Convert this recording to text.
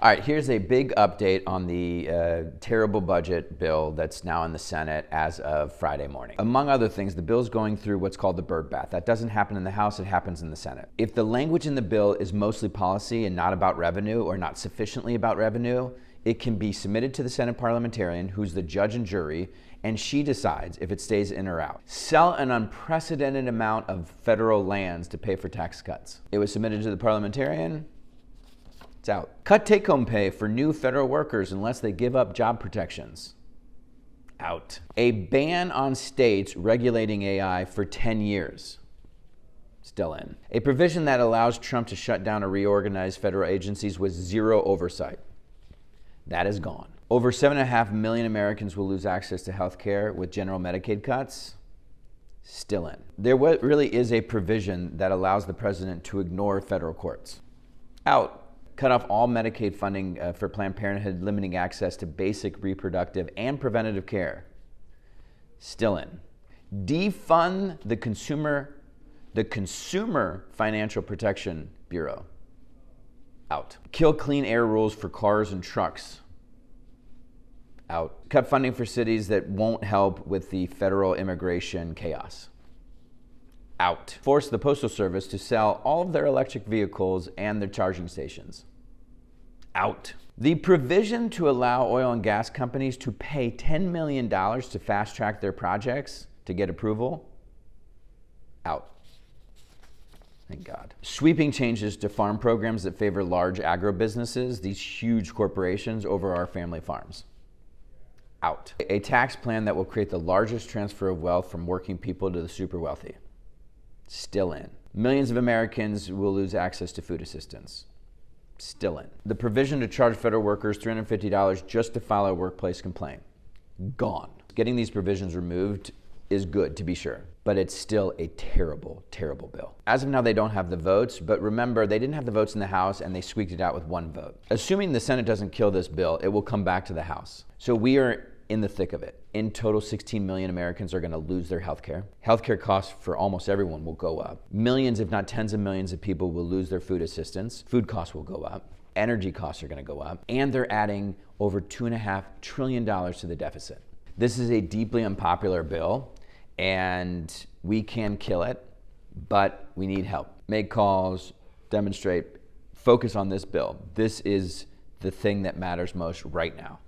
All right, here's a big update on the terrible budget bill that's now in the Senate as of Friday morning. Among other things, the bill's going through what's called the Byrd Bath. That doesn't happen in the House, it happens in the Senate. If the language in the bill is mostly policy and not about revenue or not sufficiently about revenue, it can be submitted to the Senate Parliamentarian, who's the judge and jury, and she decides if it stays in or out. Sell an unprecedented amount of federal lands to pay for tax cuts. It was submitted to the Parliamentarian. It's out. Cut take-home pay for new federal workers unless they give up job protections. Out. A ban on states regulating AI for 10 years. Still in. A provision that allows Trump to shut down or reorganize federal agencies with zero oversight. That is gone. Over 7.5 million Americans will lose access to health care with general Medicaid cuts. Still in. There really is a provision that allows the president to ignore federal courts. Out. Cut off all Medicaid funding for Planned Parenthood, limiting access to basic reproductive and preventative care. Still in. Defund the Consumer Financial Protection Bureau. Out. Kill clean air rules for cars and trucks. Out. Cut funding for cities that won't help with the federal immigration chaos. Out. Force the Postal Service to sell all of their electric vehicles and their charging stations. Out. The provision to allow oil and gas companies to pay $10 million to fast track their projects to get approval. Out. Thank God. Sweeping changes to farm programs that favor large agribusinesses, these huge corporations, over our family farms. Out. A tax plan that will create the largest transfer of wealth from working people to the super wealthy. Still in. Millions of Americans will lose access to food assistance. Still in. The provision to charge federal workers $350 just to file a workplace complaint. Gone. Getting these provisions removed is good, to be sure, but it's still a terrible, terrible bill. As of now, they don't have the votes, but remember, they didn't have the votes in the House and they squeaked it out with one vote. Assuming the Senate doesn't kill this bill, it will come back to the House. So we are in the thick of it. In total, 16 million Americans are going to lose their health care. Healthcare costs for almost everyone will go up. Millions, if not tens of millions of people will lose their food assistance. Food costs will go up. Energy costs are going to go up. And they're adding over $2.5 trillion to the deficit. This is a deeply unpopular bill, and we can kill it, but we need help. Make calls, demonstrate, focus on this bill. This is the thing that matters most right now.